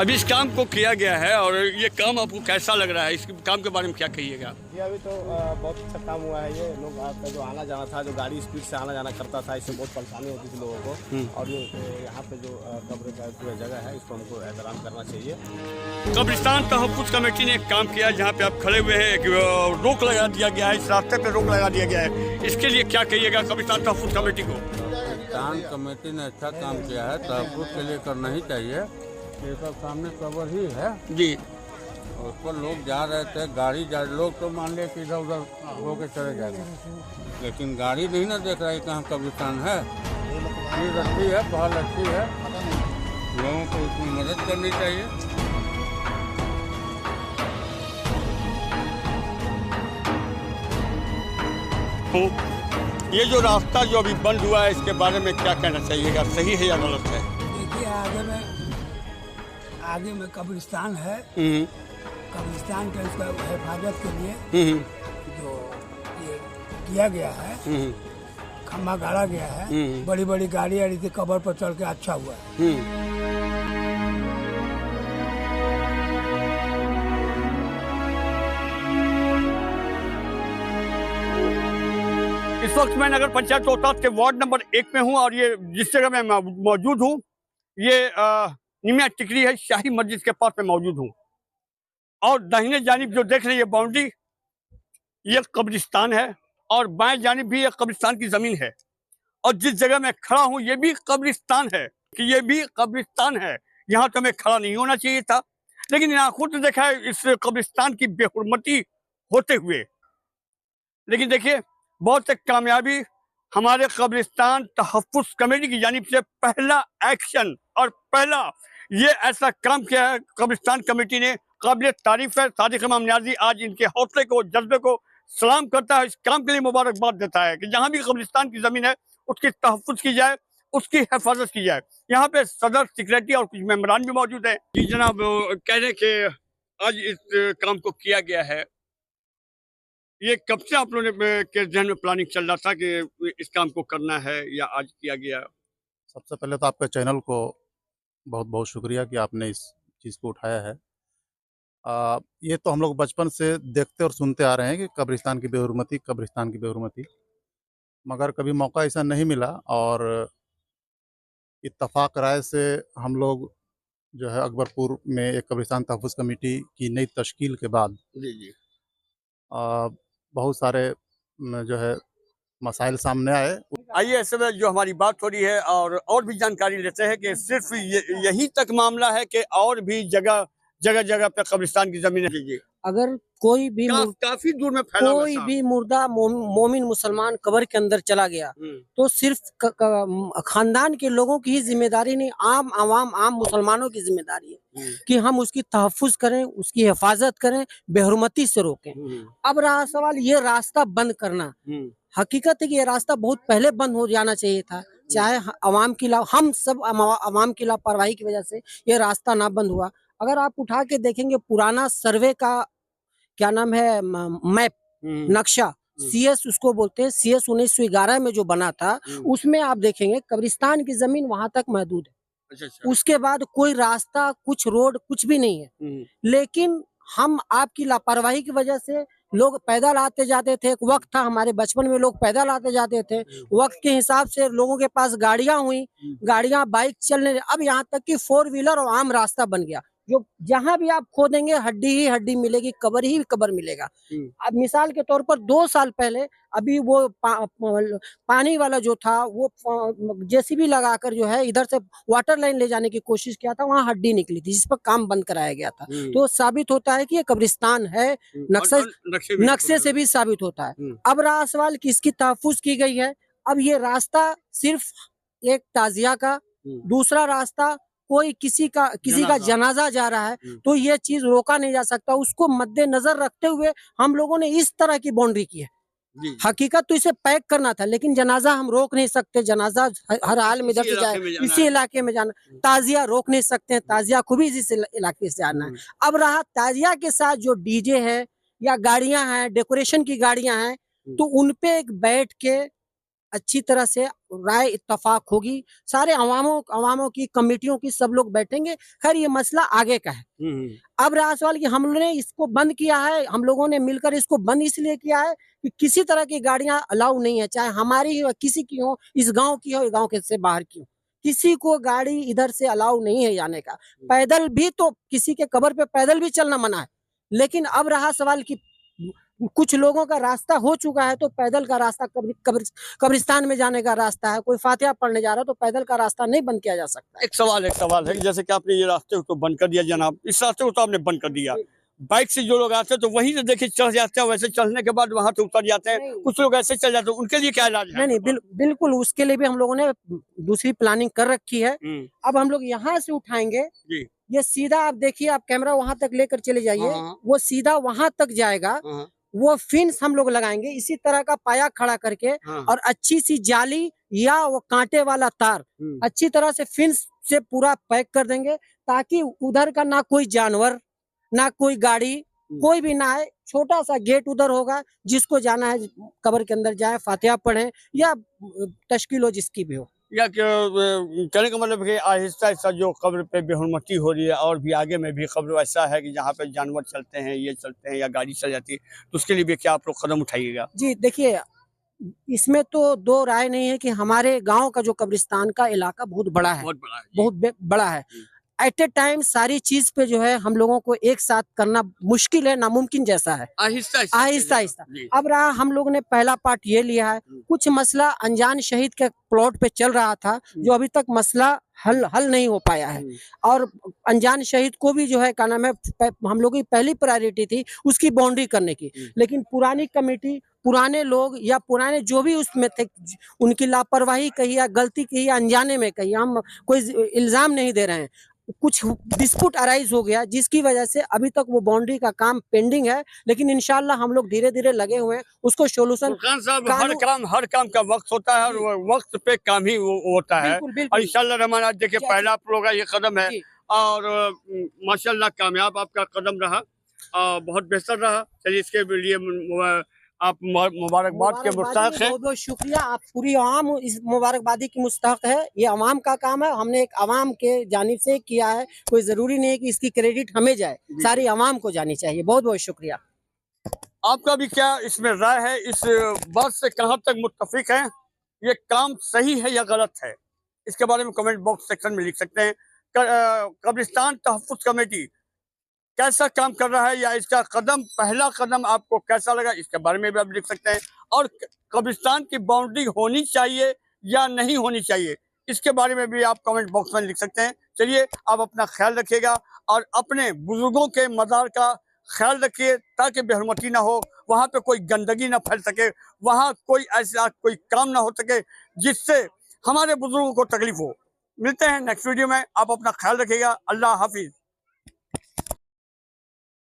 अभी इस काम को किया गया है और ये काम आपको कैसा लग रहा है? इस काम के बारे में क्या कहिएगा? ये अभी तो बहुत अच्छा काम हुआ है। ये लोग आपका जो आना जाना था, जो गाड़ी स्पीड से आना जाना करता था, इससे बहुत परेशानी होती थी लोगों को। और ये यहाँ पे जो कब्र का पूरा जगह है, इसको हमको एहतराम करना चाहिए। कब्रिस्तान तहफ़्फ़ुज़ कमेटी ने एक काम किया जहाँ पे आप खड़े हुए हैं, एक रोक लगा दिया गया है, इस रास्ते पे रोक लगा दिया गया है। इसके लिए क्या कहिएगा कब्रिस्तान तहफ़्फ़ुज़ कमेटी को? कब्रिस्तान कमेटी ने अच्छा काम किया है, तहफ़्फ़ुज़ के लिए करना ही चाहिए। ये सब सामने कब्र ही है जी, उस पर लोग जा रहे थे, गाड़ी जा लोग तो मान लिया कि इधर उधर होके चले जाएंगे, लेकिन गाड़ी नहीं ना देख रहा है कहाँ कब्रिस्तान है। चीज़ अच्छी है, पहल अच्छी है, लोगों को उसमें मदद करनी चाहिए। ये जो रास्ता जो अभी बंद हुआ है, इसके बारे में क्या कहना चाहिएगा? सही है या गलत है? देखिए, आगे में कब्रिस्तान है। कब्रिस्तान के उसका हिफाजत के लिए जो ये किया गया है, खम्भा गाड़ा गया है, बड़ी बड़ी गाड़ी आ रही थी, कब्र पर चढ़ के अच्छा हुआ है। इस वक्त मैं नगर पंचायत रोहतास के वार्ड नंबर 1 में हूँ और ये जिस जगह मैं मौजूद हूँ, ये निमिया टिकरी है, शाही मस्जिद के पास में मौजूद हूँ। और दाहिने जानिब जो देख रही है बाउंड्री, ये कब्रिस्तान है और बाएं जानिब भी ये कब्रिस्तान की जमीन है। और जिस जगह मैं खड़ा हूँ ये भी कब्रिस्तान है, कि ये भी कब्रिस्तान है। यहाँ तो मैं खड़ा नहीं होना चाहिए था, लेकिन यहाँ खुद देखा है इस कब्रिस्तान की बेहुरमती होते हुए। लेकिन देखिए, बहुत एक कामयाबी हमारे कब्रिस्तान तहफ़्फ़ुज़ कमेटी की जानिब से पहला एक्शन और पहला ये ऐसा काम किया है कब्रिस्तान कमेटी ने, काबिल तारीफ है। सादिक इमाम नियाज़ी आज इनके हौसले को, जज्बे को सलाम करता है, इस काम के लिए मुबारकबाद देता है कि जहाँ भी कब्रिस्तान की ज़मीन है उसकी तहफ़्फ़ुज़ की जाए, उसकी हिफाजत की जाए। यहाँ पे सदर, सेक्रेटरी और कुछ मेंबरान भी मौजूद हैं। जी जनाब, कह रहे कि आज इस काम को किया गया है, ये कब से आप लोगों ने के ज़हन में प्लानिंग चल रहा था कि इस काम को करना है या आज किया गया? सबसे पहले तो आपके चैनल को बहुत बहुत शुक्रिया कि आपने इस चीज़ को उठाया है। ये तो हम लोग बचपन से देखते और सुनते आ रहे हैं कि कब्रिस्तान की बेहुरमती, कब्रिस्तान की बेहुरमती, मगर कभी मौका ऐसा नहीं मिला। और इत्तफ़ाक़ राय से हम लोग जो है अकबरपुर में एक कब्रिस्तान तहफ़्फ़ुज़ कमेटी की नई तश्कील के बाद जी, जी। बहुत सारे जो है मसाइल सामने आए। आइए ऐसे में जो हमारी बात हो रही है और भी जानकारी लेते हैं कि सिर्फ यहीं तक मामला है कि और भी जगह जगह जगह पे कब्रिस्तान की जमीन है। अगर कोई भी काफी दूर में फैला हुआ कोई है भी मुर्दा मोमिन मुसलमान कब्र के अंदर चला गया तो सिर्फ खानदान के लोगों की ही जिम्मेदारी नहीं, आम आवाम, आम मुसलमानों की जिम्मेदारी है कि हम उसकी तहफ़्फ़ुज़ करें, उसकी हिफाजत करें, बेहुरमती से रोकें। अब रहा सवाल ये रास्ता बंद करना। हकीकत है कि ये रास्ता बहुत पहले बंद हो जाना चाहिए था, चाहे अवाम की हम सब अवाम की लापरवाही की वजह से ये रास्ता ना बंद हुआ। अगर आप उठा के देखेंगे पुराना सर्वे का क्या नाम है, मैप, नक्शा, CS उसको बोलते हैं, CS 1911 में जो बना था, उसमें आप देखेंगे कब्रिस्तान की जमीन वहां तक महदूद है। अच्छा। उसके बाद कोई रास्ता, कुछ रोड, कुछ भी नहीं है। लेकिन हम आपकी लापरवाही की वजह से लोग पैदल आते जाते थे। एक वक्त था हमारे बचपन में लोग पैदल आते जाते थे, वक्त के हिसाब से लोगों के पास गाड़ियां हुई, गाड़ियां, बाइक चलने, अब यहाँ तक कि 4 व्हीलर और आम रास्ता बन गया। जो जहां भी आप खोदेंगे हड्डी ही हड्डी मिलेगी, कब्र ही कब्र मिलेगा। अब मिसाल के तौर पर 2 साल पहले अभी वो पानी वाला जो था वो JCB लगाकर जो है इधर से वाटर लाइन ले जाने की कोशिश किया था, वहाँ हड्डी निकली थी जिस पर काम बंद कराया गया था। तो साबित होता है कि ये कब्रिस्तान है, नक्शे से भी साबित होता है। अब रहा सवाल किसकी तहफ़्फ़ुज़ की गई है। अब ये रास्ता सिर्फ एक ताजिया का, दूसरा रास्ता कोई किसी का जनाजा जा रहा है, तो ये चीज रोका नहीं जा सकता। उसको मद्देनजर रखते हुए हम लोगों ने इस तरह की बाउंड्री की है। हकीकत तो इसे पैक करना था, लेकिन जनाजा हम रोक नहीं सकते। जनाजा हर हाल में इधर से जाए, इसी इलाके में जाना। ताजिया रोक नहीं सकते हैं, ताजिया को भी इस इलाके से जाना है। अब रहा ताजिया के साथ जो DJ है या गाड़ियां हैं, डेकोरेशन की गाड़ियां हैं, तो उनपे एक बैठ के अच्छी तरह से राय इत्तफाक होगी, सारे अवामों की कमेटियों की सब लोग बैठेंगे। खैर ये मसला आगे का है। अब रहा सवाल कि हम लोगों ने इसको बंद किया है, हम लोगों ने मिलकर इसको बंद इसलिए किया है कि किसी तरह की गाड़ियां अलाउ नहीं है, चाहे हमारी हो किसी की हो, इस गांव की हो, गांव के से बाहर की हो, किसी को गाड़ी इधर से अलाउ नहीं है जाने का। पैदल भी तो किसी के कब्र पे पैदल भी चलना मना है, लेकिन अब रहा सवाल कि कुछ लोगों का रास्ता हो चुका है, तो पैदल का रास्ता कब्रिस्तान में जाने का रास्ता है, कोई फातिहा पढ़ने जा रहा है, तो पैदल का रास्ता नहीं बंद किया जा सकता। एक सवाल है कि जैसे कि आपने ये रास्ते को बंद कर दिया जनाब, इस रास्ते को तो आपने बंद कर दिया, बाइक से जो लोग आते हैं तो वहीं से देखिए चढ़ जाते हैं, वैसे चढ़ने के बाद वहां से उतर जाते हैं, कुछ लोग ऐसे चल जाते हैं, उनके लिए क्या इलाज है? नहीं, बिल्कुल उसके लिए भी हम लोगों ने दूसरी प्लानिंग कर रखी है। अब हम लोग यहाँ से उठाएंगे, ये सीधा आप देखिए, आप कैमरा वहां तक लेकर चले जाइए, वो सीधा वहां तक जाएगा, वो फिंस हम लोग लगाएंगे इसी तरह का पाया खड़ा करके, और अच्छी सी जाली या वो कांटे वाला तार अच्छी तरह से फिंस से पूरा पैक कर देंगे, ताकि उधर का ना कोई जानवर ना कोई गाड़ी कोई भी ना आए। छोटा सा गेट उधर होगा, जिसको जाना है कब्र के अंदर जाए, फातिहा पढ़े या तश्कील हो जिसकी भी हो। या कहने का मतलब है आहिस्ता आहिस्ता जो कब्र पे बेहुरमती हो रही है, और भी आगे में भी कब्र ऐसा है कि जहाँ पे जानवर चलते हैं, ये चलते हैं या गाड़ी चल जाती है, तो उसके लिए भी क्या आप लोग कदम उठाइएगा? जी देखिए, इसमें तो दो राय नहीं है कि हमारे गांव का जो कब्रिस्तान का इलाका बहुत बड़ा है, बहुत बड़ा है। एट ए टाइम सारी चीज पे जो है हम लोगों को एक साथ करना मुश्किल है, नामुमकिन जैसा है। आहिस्ता आहिस्ता अब रहा, हम लोगों ने पहला पार्ट ये लिया है। कुछ मसला अनजान शहीद के प्लॉट पे चल रहा था, जो अभी तक मसला हल नहीं हो पाया है, और अनजान शहीद को भी जो है क्या नाम है, हम लोगों की पहली प्रायोरिटी थी उसकी बाउंड्री करने की, लेकिन पुरानी कमेटी, पुराने लोग या पुराने जो भी उसमें थे, उनकी लापरवाही कही या गलती कही या अनजाने में कही, हम कोई इल्जाम नहीं दे रहे हैं, कुछ डिस्प्यूट अराइज हो गया, जिसकी वजह से अभी तक वो बाउंड्री का काम पेंडिंग है, लेकिन इंशाल्लाह हम लोग धीरे धीरे लगे हुए हैं उसको सोल्यूशन। हर काम का वक्त होता है, और वक्त पे काम ही होता है, और इंशाल्लाह रहमान आज देखिए पहला आप लोगों का ये कदम है, और माशाल्लाह कामयाब आपका कदम रहा, बहुत बेहतर रहा। चलिए इसके लिए आप मुबारकबाद के मुस्तहक हैं। बहुत बहुत शुक्रिया, आप पूरी आवाम इस मुबारकबादी की मुस्तहक है। ये आवाम का काम है, हमने एक आवाम के जानिब से किया है, कोई जरूरी नहीं है कि इसकी क्रेडिट हमें जाए, सारी आवाम को जानी चाहिए। बहुत बहुत शुक्रिया। आपका भी क्या इसमें राय है, इस बात से कहां तक मुत्तफिक हैं, ये काम सही है या गलत है? इसके बारे में कमेंट बॉक्स सेक्शन में लिख सकते हैं। कब्रिस्तान तहफ्फुज़ कमेटी कैसा काम कर रहा है, या इसका पहला कदम आपको कैसा लगा, इसके बारे में भी आप लिख सकते हैं। और कब्रिस्तान की बाउंड्री होनी चाहिए या नहीं होनी चाहिए, इसके बारे में भी आप कमेंट बॉक्स में लिख सकते हैं। चलिए, आप अपना ख्याल रखिएगा और अपने बुजुर्गों के मज़ार का ख्याल रखिए, ताकि बेहरमती ना हो, वहाँ पे कोई गंदगी ना फैल सके, वहाँ कोई ऐसा कोई काम ना हो सके जिससे हमारे बुजुर्गों को तकलीफ हो। मिलते हैं नेक्स्ट वीडियो में, आप अपना ख्याल रखिएगा। अल्लाह हाफिज।